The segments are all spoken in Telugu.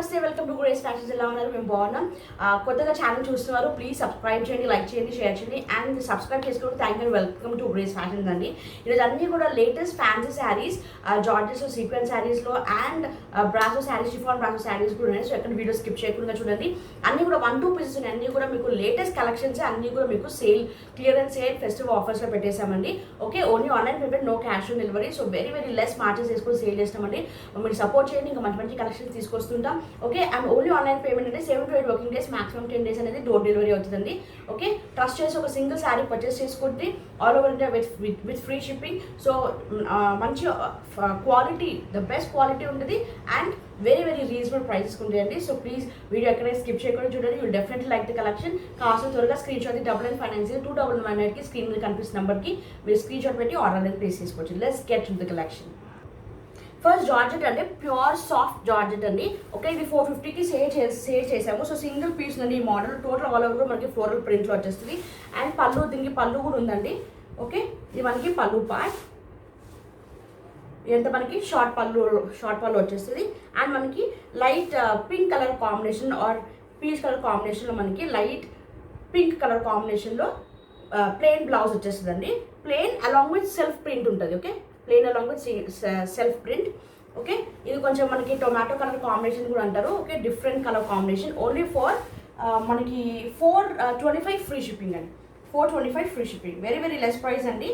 నమస్తే, వెల్కమ్ టు గ్రేస్ ఫ్యాషన్స్. ఎలా ఉన్నారు? మేము బాగున్నాం. కొత్తగా ఛానల్ చూస్తున్నారు, ప్లీజ్ సబ్స్క్రైబ్ చేయండి, లైక్ చేయండి, షేర్ చేయండి. అండ్ సబ్స్క్రైబ్ చేసుకోండి. Thank you, welcome to grace fashions అండి. ఈరోజు అన్నీ కూడా లేటెస్ట్ ఫ్యాన్సీ శారీస్, జార్జెస్, సీక్వెన్స్ శారీస్లో and brasso saris, chiffon brasso saris కూడా ఉన్నాయి. సో ఎక్కడ వీడియో స్కిప్ చేయకుండా చూడండి. అన్నీ కూడా 1-2 పీసెస్ ఉన్నాయి. అన్నీ కూడా మీకు లేటెస్ట్ కలెక్షన్స్, అన్నీ కూడా మీకు సేల్, క్లియరెన్స్ సేల్, ఫెస్టివల్ ఆఫర్స్లో పెట్టేసామండి. Okay, only online payment, no cash on delivery. So very less margins వేసుకొని సేల్ చేస్తామండి. మీరు సపోర్ట్ చేయండి, ఇంకా మంచి కలెక్షన్స్ తీసుకొస్తుంటాం. Okay, and only online payment అంటే 7 to 8 working days, maximum 10 days అనేది డోర్ డెలివరీ అవుతుందండి. ఓకే, ట్రస్ట్ చేసి ఒక సింగిల్ శారీ పర్చేస్ చేసుకుంటే all over India with free shipping. So మంచి క్వాలిటీ, ద బెస్ట్ క్వాలిటీ ఉంటుంది అండ్ వెరీ రీజనబుల్ ప్రైసెస్ ఉంటాయండి. సో ప్లీజ్ వీడియో ఎక్కడైనా స్కిప్ చేయకుండా చూడండి. You definitely like the collection. కావాల్సిన త్వరగా స్క్రీన్ షాట్ 9959 స్క్రీన్ మీద కనిపిస్తున్న నెంబర్కి మీరు స్క్రీన్ షాట్ పెట్టి ఆర్డర్ అనేది ప్లేస్ చేసుకోవచ్చు. Let's get to the collection. First georgette అంటే ప్యూర్ సాఫ్ట్ జార్జెట్ అండి. ఓకే, ఇది 450కి సేల్ చేసాము. సో సింగిల్ పీస్ అండి ఈ మోడల్. టోటల్ ఆల్ ఓవర్ మనకి ఫ్లోరల్ ప్రింట్లో వచ్చేస్తుంది. అండ్ పళ్ళు, దీనికి పళ్ళు కూడా ఉందండి. ఓకే, ఇది మనకి పళ్ళు పార్ట్. ఎంత మనకి షార్ట్ పళ్ళు వచ్చేస్తుంది. అండ్ మనకి light pink colour combination or peach colour కాంబినేషన్లో మనకి లైట్ పింక్ కలర్ కాంబినేషన్లో ప్లెయిన్ బ్లౌజ్ వచ్చేస్తుంది అండి. Plain along with self print ఉంటుంది. Okay, plain along with self print. Okay, ఇది కొంచెం మనకి టొమాటో కలర్ కాంబినేషన్ కూడా అంటారు. Okay, different colour combination. Only for మనకి 425 ఫ్రీ షిప్పింగ్ అండి. 425 free shipping. Very less price అండి.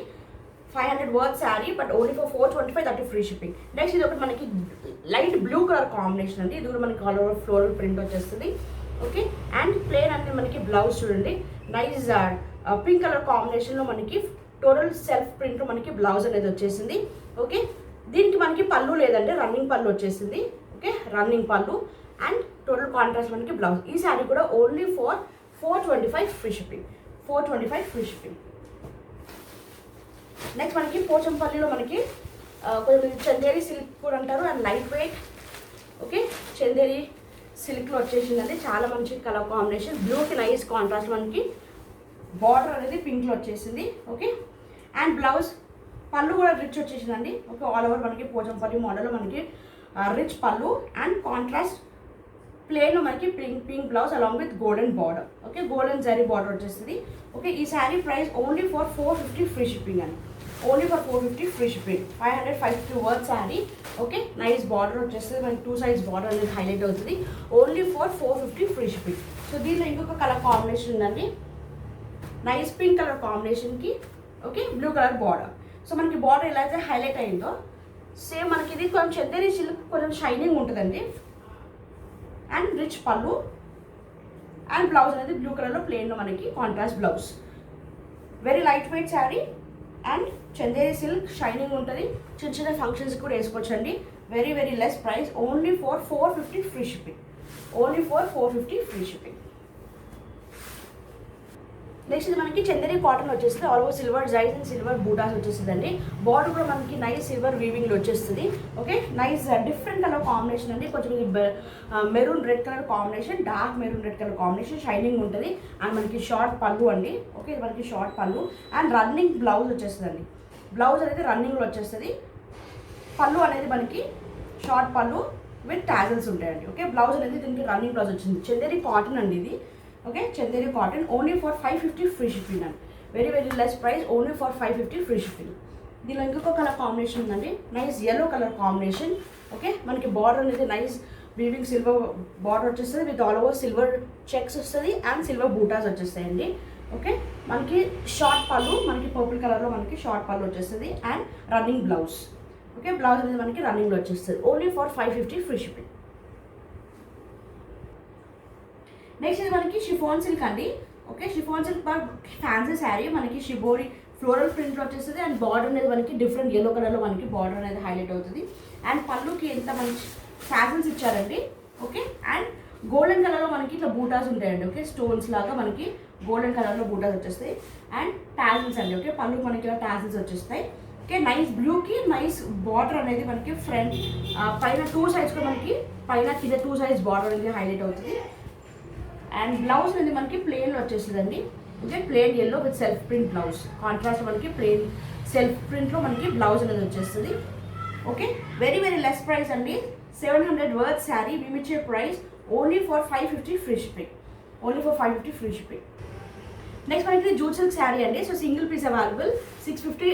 500 worth sari, but only for 425, that free shipping. Next ఇది ఒకటి మనకి లైట్ బ్లూ కలర్ కాంబినేషన్ అండి. ఇది కూడా మనకి ఆల్ ఓవర్ ఫ్లోరల్ ప్రింట్ వచ్చేస్తుంది. ఓకే, అండ్ ప్లెయిన్ అంటే మనకి బ్లౌజ్ చూడండి, నైస్ పింక్ కలర్ కాంబినేషన్లో మనకి టోటల్ సెల్ఫ్ ప్రింట్లో మనకి బ్లౌజ్ అనేది వచ్చేసింది. ఓకే, దీనికి మనకి పళ్ళు లేదంటే రన్నింగ్ పళ్ళు వచ్చేసింది. Okay, running pallu and total contrast మనకి బ్లౌజ్. ఈ శారీ కూడా only for 425 free shipping. 425 free shipping. Next మనకి పోచంపల్లిలో మనకి కొంచెం చందేరి సిల్క్ కూడా అంటారు and light weight. Okay, Chanderi సిల్క్లో వచ్చేసిందండి. చాలా మంచి కలర్ కాంబినేషన్. బ్లూకి నైస్ కాంట్రాస్ట్ మనకి బార్డర్ అనేది పింక్లో వచ్చేసింది. ఓకే, అండ్ బ్లౌజ్ పళ్ళు కూడా రిచ్ వచ్చేసిందండి. ఓకే, ఆల్ ఓవర్ మనకి పోచంపల్లి మోడల్లో మనకి రిచ్ పళ్ళు అండ్ కాంట్రాస్ట్ ప్లెయిన్లో మనకి pink blouse along with golden border. Okay, golden zari border వచ్చేస్తుంది. ఓకే, ఈ sari price only for 450 free shipping అండి. Only for 450 free shipping. 550 worth sari. Okay, nice border వచ్చేస్తుంది మనకి. 2 sides బార్డర్ అనేది హైలైట్ అవుతుంది. Only for 450 free shipping. So దీంట్లో ఇంకొక కలర్ కాంబినేషన్ ఉందండి, నైస్ పింక్ కలర్ కాంబినేషన్కి. Okay, blue colour border. So మనకి బార్డర్ ఎలా అయితే హైలైట్ అయిందో సేమ్ మనకి ఇది కొంచెం చందేరి సిల్క్, కొంచెం షైనింగ్ ఉంటుందండి. అండ్ రిచ్ పళ్ళు అండ్ బ్లౌజ్ అనేది బ్లూ కలర్లో ప్లెయిన్లో మనకి contrast blouse. Very light weight sari and Chanderi silk shining ఉంటుంది. చిన్న ఫంక్షన్స్ కూడా వేసుకోవచ్చండి. Very less price. Only for 450 free shipping. Only for 450 free shipping. Next ఇది మనకి చందేరి కాటన్ వచ్చేస్తుంది. ఆల్ ఓవర్ సిల్వర్ జైస్ అండ్ సిల్వర్ బూటాస్ వచ్చేస్తుంది అండి. బార్డర్ కూడా మనకి నైస్ సిల్వర్ వీవింగ్లో వచ్చేస్తుంది. Okay, nice different colour combination అండి. కొంచెం maroon red colour combination, dark maroon red colour combination, shining ఉంటుంది. అండ్ మనకి షార్ట్ పళ్ళు అండి. ఓకే, ఇది మనకి షార్ట్ పళ్ళు అండ్ రన్నింగ్ బ్లౌజ్ వచ్చేస్తుంది అండి. బ్లౌజ్ అనేది రన్నింగ్లో వచ్చేస్తుంది. పళ్ళు అనేది మనకి షార్ట్ పళ్ళు విత్ టాజల్స్ ఉంటాయండి. ఓకే, బ్లౌజ్ అనేది దీనికి రన్నింగ్ బ్లౌజ్ వచ్చింది. చందేరి కాటన్ అండి ఇది. Okay, Chanderi cotton. Only for 550 free shipping అండి. Very less price. Only for 550 free shipping. దీనిలో ఇంకొక కలర్ కాంబినేషన్ ఉందండి, nice yellow colour combination. Okay, మనకి బార్డర్ అనేది నైస్ వీవింగ్ సిల్వర్ బార్డర్ వచ్చేస్తుంది with all over silver checks వస్తుంది అండ్ సిల్వర్ బూటాస్ వచ్చేస్తాయండి. ఓకే, మనకి షార్ట్ పళ్ళు, మనకి పర్పుల్ కలర్లో మనకి షార్ట్ పళ్ళు వచ్చేస్తుంది and running blouse. Okay, blouse అనేది మనకి రన్నింగ్లో వచ్చేస్తుంది. Only for 550 free shipping. Next ఇది మనకి షిఫాన్ సిల్క్ అండి. ఓకే, షిఫాన్ సిల్క్ బాగా ఫ్యాన్సీ శారీ. మనకి షిబోరి ఫ్లోరల్ ప్రింట్లో వచ్చేస్తుంది అండ్ బార్డర్ అనేది మనకి డిఫరెంట్ ఎల్లో కలర్లో మనకి బార్డర్ అనేది హైలైట్ అవుతుంది. అండ్ పళ్ళుకి ఎంత మంచి ఫ్యాషన్స్ ఇచ్చారండి. ఓకే, అండ్ గోల్డెన్ కలర్లో మనకి ఇట్లా బూటాస్ ఉంటాయండి. ఓకే, స్టోన్స్ లాగా మనకి గోల్డెన్ కలర్లో బూటాస్ వచ్చేస్తాయి అండ్ టాజిల్స్ అండి. ఓకే, పళ్ళు మనకి ఇలా టాజిల్స్ వచ్చేస్తాయి. ఓకే, నైస్ బ్లూకి నైస్ బార్డర్ అనేది మనకి ఫ్రంట్ పైన 2 sides కూడా మనకి పైన కింద 2 sides బార్డర్ అనేది హైలైట్ అవుతుంది. అండ్ బ్లౌజ్ అనేది మనకి ప్లెయిన్లో వచ్చేస్తుందండి. Okay, plain yellow with self print blouse. Contrast మనకి ప్లెయిన్ సెల్ఫ్ ప్రింట్లో మనకి బ్లౌజ్ అనేది వచ్చేస్తుంది. ఓకే, వెరీ లెస్ ప్రైస్ అండి. 700 వర్త్ శారీ మేమిచ్చే price only for 550 free shipping. Only for 550 free shipping. Next మనకి జూట్ సిల్క్ శారీ అండి. సో సింగిల్ పీస్ అవైలబుల్ 650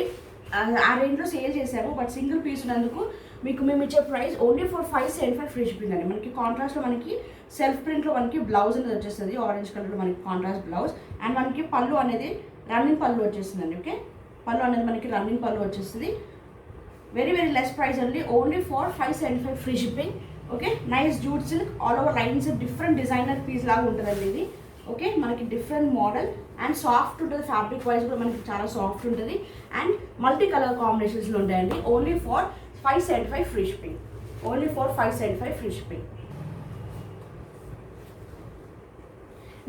ఆ రేంజ్లో సేల్ చేశాము. బట్ సింగిల్ పీస్ ఉన్నందుకు మీకు మేము ఇచ్చే price only for 575 free shipping అండి. మనకి కాంట్రాస్ట్లో మనకి సెల్ఫ్ ప్రింట్లో మనకి బ్లౌజ్ అనేది వచ్చేస్తుంది, ఆరెంజ్ కలర్లో మనకి కాంట్రాస్ట్ బ్లౌజ్. అండ్ మనకి పళ్ళు అనేది రన్నింగ్ పళ్ళు వచ్చేస్తుందండి. ఓకే, పళ్ళు అనేది మనకి రన్నింగ్ పళ్ళు వచ్చేస్తుంది. వెరీ వెరీ లెస్ ప్రైస్ అండి, only for 575 free shipping. Okay, nice jute silk all over lines, different designer piece లాగా ఉంటుందండి ఇది. ఓకే, మనకి డిఫరెంట్ మోడల్ అండ్ సాఫ్ట్ ఉంటుంది, ఫ్యాబ్రిక్ వైజ్ కూడా మనకి చాలా సాఫ్ట్ ఉంటుంది. అండ్ మల్టీ కలర్ కాంబినేషన్స్లో ఉంటాయండి. Only for 575 free shipping. Only for 575 free shipping.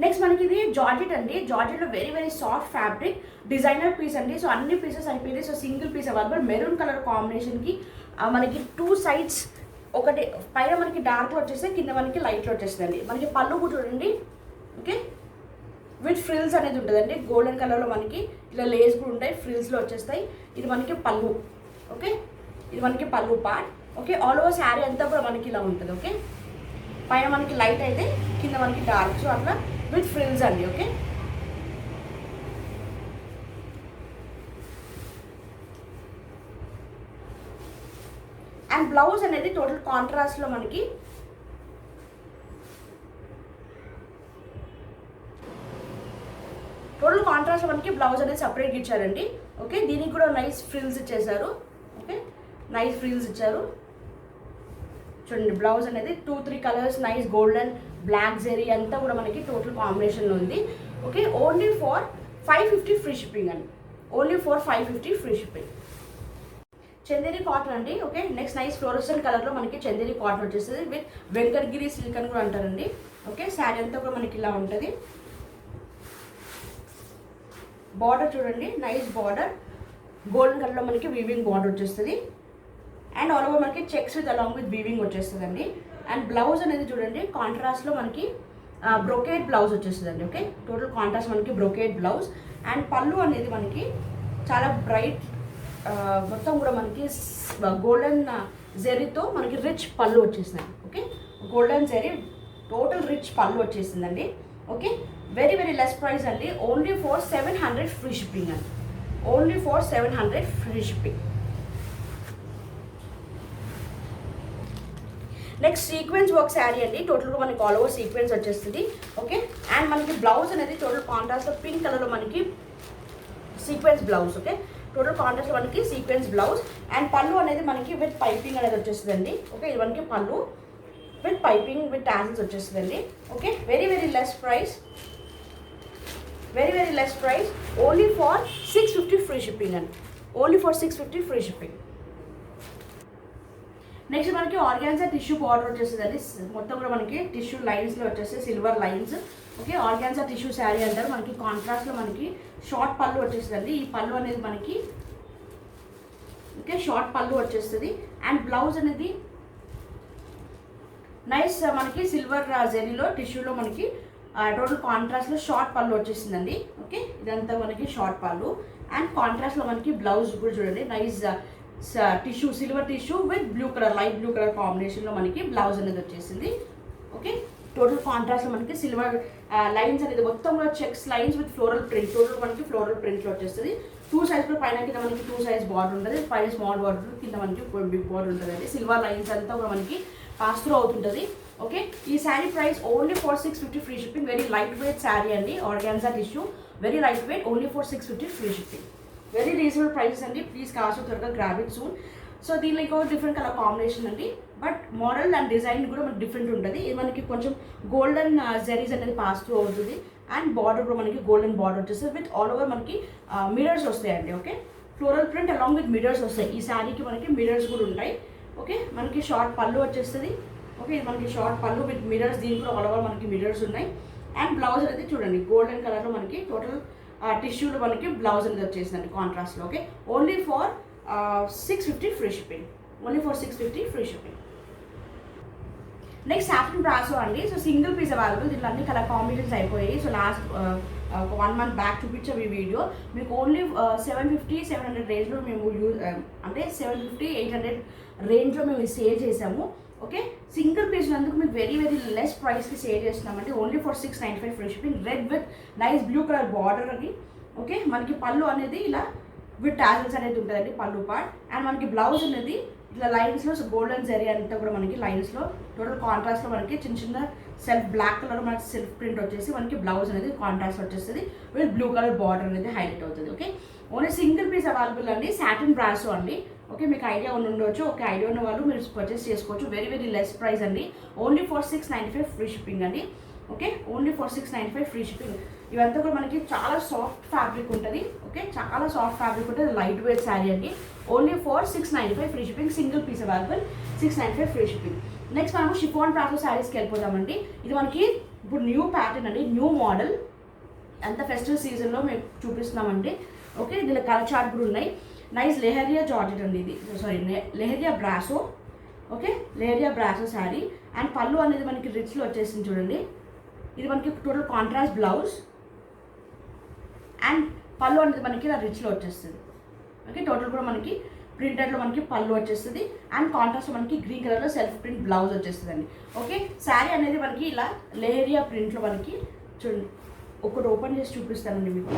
Next మనకి ఇది జార్జెట్ అండి. జార్జెట్లో very very soft fabric designer piece అండి. సో అన్ని పీసెస్ అయిపోయింది. So single piece available. Maroon colour కాంబినేషన్కి మనకి 2 సైడ్స్, ఒకటి పైన మనకి డార్క్లో వచ్చేస్తే కింద మనకి లైట్లో వచ్చేస్తుందండి. మనకి పళ్ళు కూడా చూడండి. ఓకే, విత్ ఫ్రిల్స్ అనేది ఉంటుందండి. గోల్డెన్ కలర్లో మనకి ఇలా లేస్ కూడా ఉంటాయి, ఫ్రిల్స్లో వచ్చేస్తాయి. ఇది మనకి పళ్ళు. ఓకే, ఇది మనకి పళ్ళు part. Okay, all over sari అంతా కూడా మనకి ఇలా ఉంటుంది. ఓకే, పైన మనకి లైట్ అయితే కింద మనకి డార్క్, సో అట్లా విత్ ఫ్రిల్స్ అండి. ఓకే, అండ్ బ్లౌజ్ అనేది టోటల్ కాంట్రాస్ట్లో మనకి బ్లౌజ్ అనేది సపరేట్గా ఇచ్చారండి. ఓకే, దీనికి కూడా నైస్ ఫ్రిల్స్ ఇచ్చేసారు. ఓకే, నైస్ ఫ్రిల్స్ ఇచ్చారు. చూడండి, బ్లౌజ్ అనేది 2-3 colours, nice golden, black zari అంతా కూడా మనకి టోటల్ కాంబినేషన్లో ఉంది. Okay, only for 550 free shipping అండి. Only for 550 free shipping. Chanderi cotton అండి. ఓకే, నెక్స్ట్ నైస్ ఫ్లోరసెంట్ కలర్లో మనకి చందేరి కాటన్ వచ్చేస్తుంది విత్ వెంకటగిరి సిల్క్ అని కూడా అంటారండి. ఓకే, శారీ అంతా కూడా మనకి ఇలా ఉంటుంది. బార్డర్ చూడండి, నైస్ బార్డర్, గోల్డెన్ కలర్లో మనకి వీవింగ్ బార్డర్ వచ్చేస్తుంది. అండ్ ఆల్ ఓవర్ మనకి checks with along with weaving వచ్చేస్తుంది అండి. అండ్ బ్లౌజ్ అనేది చూడండి, కాంట్రాస్ట్లో మనకి బ్రొకేడ్ బ్లౌజ్ వచ్చేస్తుందండి. ఓకే, టోటల్ కాంట్రాస్ట్ మనకి బ్రొకేడ్ బ్లౌజ్. అండ్ పళ్ళు అనేది మనకి చాలా బ్రైట్, మొత్తం కూడా మనకి గోల్డెన్ జెరీతో మనకి రిచ్ పళ్ళు వచ్చేసిందండి. Okay, golden zari total rich పళ్ళు వచ్చేసిందండి. Okay, very very less price అండి. ఓన్లీ ఫర్ 700 ఫ్రీ షిప్పింగ్ అండి. Only for 700 free shipping. Next sequence work sari అండి. టోటల్గా మనకి ఆల్ ఓవర్ సీక్వెన్స్ వచ్చేస్తుంది. ఓకే, అండ్ మనకి బ్లౌజ్ అనేది టోటల్ కాంట్రాస్ట్లో పింక్ కలర్లో మనకి సీక్వెన్స్ బ్లౌజ్. ఓకే, టోటల్ కాంట్రాస్ట్లో మనకి సీక్వెన్స్ బ్లౌజ్. అండ్ పళ్ళు అనేది మనకి విత్ పైపింగ్ అనేది వచ్చేస్తుందండి. ఓకే, ఇది మనకి pallu with piping with tassels వచ్చేస్తుందండి. Okay, very very less price, very very less price. Only for 650 free shipping అండి. Only for 650 free shipping. Next మనకి ఆర్గాన్జా టిష్యూ బార్డర్ వచ్చేస్తుందండి. మొత్తం కూడా మనకి టిష్యూ లైన్స్లో వచ్చేసి silver lines. Okay, organza tissue sari అంటారు. మనకి కాంట్రాస్ట్లో మనకి షార్ట్ పళ్ళు వచ్చేస్తుందండి. ఈ పళ్ళు అనేది మనకి ఓకే షార్ట్ పళ్ళు వచ్చేస్తుంది. అండ్ బ్లౌజ్ అనేది నైస్ మనకి సిల్వర్ జెరీలో టిష్యూలో మనకి టోటల్ కాంట్రాస్ట్లో షార్ట్ పళ్ళు వచ్చేసిందండి. ఓకే, ఇదంతా మనకి షార్ట్ పళ్ళు. అండ్ కాంట్రాస్ట్లో మనకి బ్లౌజ్ కూడా చూడండి, nice tissue, silver tissue with blue colour, light blue colour కాంబినేషన్లో మనకి బ్లౌజ్ అనేది వచ్చేసింది. ఓకే, టోటల్ కాంట్రాస్ట్లో మనకి సిల్వర్ లైన్స్ అనేది మొత్తం కూడా checks lines with floral print, total మనకి ఫ్లోరల్ ప్రింట్లో వచ్చేస్తుంది. 2 సైజ్లో పైన కింద మనకి 2 సైజ్ బార్డర్ ఉంటుంది, పైన స్మాల్ బార్డర్, కింద మనకి బిగ్ బార్డర్ ఉంటుందండి. సిల్వర్ లైన్స్ అంతా కూడా మనకి పాస్ త్రూ అవుతుంటుంది. ఓకే, ఈ sari price only for 650 free shipping. Very light weight sari అండి, organza tissue, very light weight, only for 650 free shipping. Very reasonable prices అండి. ప్లీజ్ కావాల్సిన త్వరగా గ్రాబ్ ఇట్ సూన్. సో దీనిలో ఇంకో డిఫరెంట్ కలర్ కాంబినేషన్ అండి, బట్ మోడల్ అండ్ డిజైన్ కూడా మనకి డిఫరెంట్ ఉంటుంది. ఇది మనకి కొంచెం గోల్డెన్ జెరీస్ అనేది పాస్ త్రూ అవుతుంది. అండ్ బార్డర్ కూడా మనకి గోల్డెన్ బార్డర్ వచ్చేస్తుంది విత్ ఆల్ ఓవర్ మనకి మిరర్స్ వస్తాయండి. Okay, floral print along with mirrors వస్తాయి. ఈ శారీకి మనకి మిరర్స్ కూడా ఉంటాయి. ఓకే, మనకి షార్ట్ పళ్ళు వచ్చేస్తుంది. ఓకే, ఇది మనకి షార్ట్ పళ్ళు విత్ మిరర్స్, దీనికి కూడా ఆల్ ఓవర్ మనకి మిరర్స్ ఉన్నాయి. అండ్ బ్లౌజ్ అనేది చూడండి, గోల్డెన్ కలర్లో మనకి టోటల్ టిష్యూలో మనకి బ్లౌజ్ అనేది వచ్చేసిందండి కాంట్రాస్ట్లో. Okay, only for 650 free shipping. Only for 650 free shipping. Next saffron brasso అండి. So single piece available. దీంట్లో అన్ని కలర్ కాంబినేషన్స్ అయిపోయాయి. సో లాస్ట్ ఒక 1 month బ్యాక్ చూపించాం ఈ వీడియో. మీకు ఓన్లీ 750-700 రేంజ్లో మేము అంటే 750-800 రేంజ్లో మేము సేల్ చేసాము. ఓకే, సింగిల్ పీస్ అందుకు మీకు వెరీ లెస్ ప్రైస్కి సేల్ చేస్తున్నామండి. Only for 695 free shipping. Red with nice blue colour border అని. ఓకే, మనకి పళ్ళు అనేది ఇలా విత్ టాజల్స్ అనేది ఉంటుందండి పళ్ళు పార్ట్. అండ్ మనకి బ్లౌజ్ అనేది ఇట్లా లైన్స్లో గోల్డెన్ జరీ అంతా కూడా మనకి లైన్స్లో టోటల్ కాంట్రాస్ట్లో మనకి చిన్న సెల్ఫ్ బ్లాక్ కలర్ మనకి సెల్ఫ్ ప్రింట్ వచ్చేసి మనకి బ్లౌజ్ అనేది కాంట్రాస్ట్ వచ్చేస్తుంది విత్ బ్లూ కలర్ బార్డర్ అనేది హైలైట్ అవుతుంది. Okay, only single piece available అండి. సాటిన్ బ్రాసో అండి. ఓకే, మీకు ఐడియా ఉండొచ్చు. ఓకే, ఐడియా ఉన్న వాళ్ళు మీరు పర్చేస్ చేసుకోవచ్చు. వెరీ లెస్ ప్రైస్ అండి. ఓన్లీ ఫర్ 695 ఫ్రీ షిప్పింగ్ అండి. Okay, only for 695 free shipping. ఇవంతా కూడా మనకి చాలా సాఫ్ట్ ఫ్యాబ్రిక్ ఉంటుంది. ఓకే, చాలా సాఫ్ట్ ఫ్యాబ్రిక్ ఉంటుంది. లైట్ వెయిట్ శారీ అండి. Only for 695 free shipping. Single piece available, 695 free shipping. Next మనము షిఫాన్ బ్రాసో శారీస్కి వెళ్ళిపోదామండి. ఇది మనకి ఇప్పుడు న్యూ ప్యాటర్న్ అండి, న్యూ మోడల్. అంత ఫెస్టివల్ సీజన్లో మేము చూపిస్తున్నామండి. ఓకే, దీనిలో కలర్ చార్ట్ కూడా ఉన్నాయి. నైస్ లెహరియా జార్జెట్ అండి ఇది. Sorry, lehariya brasso. Okay, lehariya brasso sari. And పళ్ళు అనేది మనకి రిచ్లో వచ్చేసింది చూడండి. ఇది మనకి టోటల్ కాంట్రాస్ట్ బ్లౌజ్ అండ్ పళ్ళు అనేది మనకి ఇలా రిచ్లో వచ్చేస్తుంది. ఓకే, టోటల్ కూడా మనకి ప్రింటెడ్లో మనకి పళ్ళు వచ్చేస్తుంది. అండ్ కాంట్రాస్ట్ మనకి గ్రీన్ కలర్లో సెల్ఫ్ ప్రింట్ బ్లౌజ్ వచ్చేస్తుంది అండి. ఓకే, శారీ అనేది మనకి ఇలా లెహరియా ప్రింట్లో మనకి చూడండి. ఒకటి ఓపెన్ చేసి చూపిస్తానండి మీకు.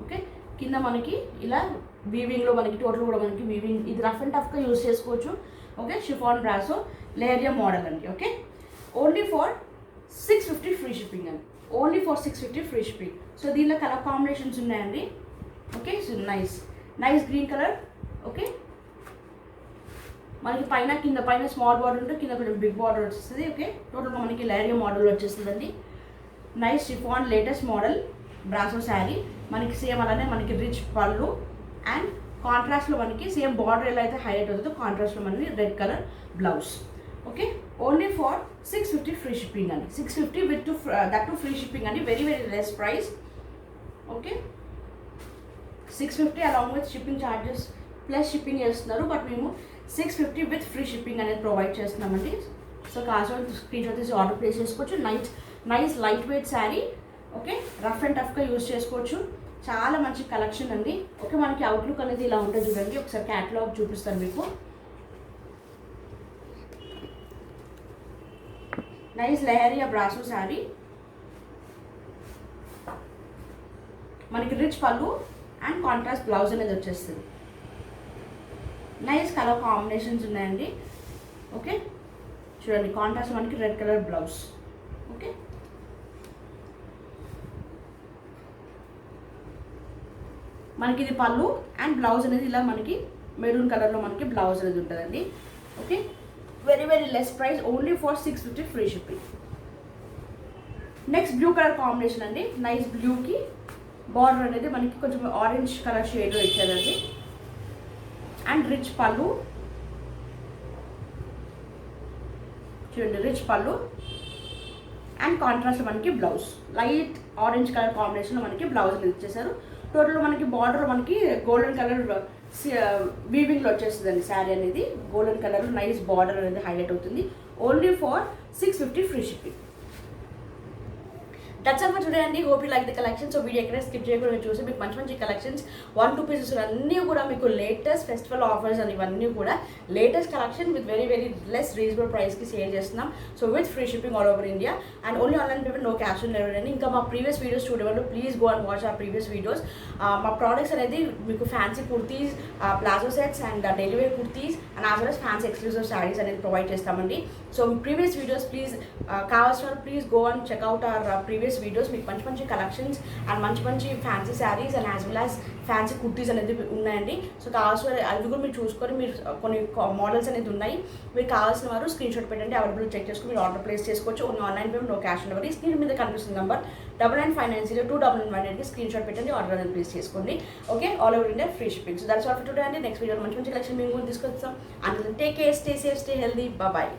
ఓకే, కింద మనకి ఇలా వీవింగ్లో మనకి టోటల్ కూడా మనకి వీవింగ్, ఇది రఫ్ అండ్ టఫ్గా యూజ్ చేసుకోవచ్చు. Okay, chiffon brasso leheriya model అండి. Okay, only for 650 free shipping అండి. Only for 650 free shipping. So దీనిలో కలర్ కాంబినేషన్స్ ఉన్నాయండి. Okay, so nice green colour. Okay, మనకి కింద పైన స్మాల్ బార్డర్ ఉంటే కింద కొంచెం బిగ్ బార్డర్ వచ్చేస్తుంది. ఓకే, టోటల్గా మనకి లెహరియా మోడల్ వచ్చేస్తుందండి. Nice chiffon latest model brasso sari. మనకి సేమ్ అలానే మనకి రిచ్ పళ్ళు అండ్ కాంట్రాస్ట్లో మనకి సేమ్ బార్డర్ ఎలా అయితే హైలైట్ అవుతుందో కాంట్రాస్ట్లో మనకి red colour blouse. Okay, only for 650 free shipping అండి. 650 with that to free shipping అండి. Very less price. Okay, 650 along with shipping charges plus shipping చేస్తున్నారు. బట్ మేము 650 విత్ ఫ్రీ షిప్పింగ్ అనేది ప్రొవైడ్ చేస్తున్నామండి. సో కావాల్సిన స్క్రీన్ షాట్ తీసి ఆర్డర్ ప్లేస్ చేసుకోవచ్చు. Nice light weight sari. Okay, rough and టఫ్గా యూజ్ చేసుకోవచ్చు. చాలా మంచి కలెక్షన్ అండి. ఓకే, మనకి అవుట్లుక్ అనేది ఇలా ఉంటుంది చూడండి. ఒకసారి క్యాటలాగ్ చూపిస్తాను మీకు. Nice lehariya brasso sari. మనకి రిచ్ పళ్ళు అండ్ కాంట్రాస్ట్ బ్లౌజ్ అనేది వచ్చేస్తుంది. నైస్ కలర్ కాంబినేషన్స్ ఉన్నాయండి. ఓకే, చూడండి కాంట్రాస్ట్ మనకి రెడ్ కలర్ బ్లౌజ్. ఓకే, మనకి ఇది పళ్ళు అండ్ బ్లౌజ్ అనేది ఇలా మనకి మెరూన్ కలర్లో మనకి బ్లౌజ్ అనేది ఉంటుందండి. Okay, very less price. Only for 650 free shipping. Next blue colour combination అండి. నైస్ బ్లూకి బార్డర్ అనేది మనకి కొంచెం ఆరెంజ్ కలర్ షేడ్లో ఇచ్చారండి. అండ్ రిచ్ పళ్ళు చూడండి, రిచ్ పళ్ళు అండ్ కాంట్రాస్ట్ మనకి బ్లౌజ్ లైట్ ఆరెంజ్ కలర్ కాంబినేషన్లో మనకి బ్లౌజ్ అనేది ఇచ్చేసారు. టోటల్ మనకి బార్డర్ మనకి గోల్డెన్ కలర్ వీవింగ్లో వచ్చేస్తుందండి. శారీ అనేది గోల్డెన్ కలర్లో నైస్ బార్డర్ అనేది హైలైట్ అవుతుంది. Only for 650 free shipping. That's all for today అండి. Hope you like the collection. So video ఎక్కడ స్కిప్ చేయకుండా చూసి మీకు మంచి కలెక్షన్స్ 1-2 పీసెస్ అన్నీ కూడా మీకు లేటెస్ట్ ఫెస్టివల్ ఆఫర్స్ అని ఇవన్నీ కూడా latest collection with very less reasonable ప్రైస్కి సేల్ చేస్తున్నాం. So with free shipping all over India and only online payment, no cash on delivery అండి. ఇంకా మా ప్రీవియస్ వీడియోస్ చూడేవాళ్ళు ప్లీజ్ గో అండ్ వాచ్ ఆ ప్రీవియస్ వీడియోస్. మా ప్రోడక్ట్స్ అనేది మీకు fancy kurtis, palazzo sets and daily wear kurtis and as well as fancy exclusive saris అనేది ప్రొవైడ్ చేస్తామండి. సో ప్రీవియస్ వీడియోస్ ప్లీజ్ కావాల్సిన వాళ్ళు please go and checkout our previous videos. మీకు మంచి కలెక్షన్స్ అండ్ మంచి fancy saris and as well as fancy kurtis అనేది ఉన్నాయండి. సో కావాల్సిన అవి కూడా మీరు చూసుకొని మీరు కొన్ని మోడల్స్ అనేది ఉన్నాయి. మీరు కావాల్సిన వారు స్క్రీన్ షాట్ పెట్టండి, అవైలబుల్ చెక్ చేసుకుని మీరు ఆర్డర్ ప్లేస్ చేసుకోవచ్చు. Only online payment, no cash on delivery. Screen మీద కనిపిస్తుంది నెంబర్ 9959029918కి స్క్రీన్ షాట్ పెట్టండి, ఆర్డర్ అనేది ప్లేస్ చేసుకోండి. Okay, all over India free shipping. So that's all for today అండి. నెక్స్ట్ వీడియోలో మంచి కలెక్షన్ మేము తీసుకొస్తాం. And take care, stay safe, stay healthy. Bye.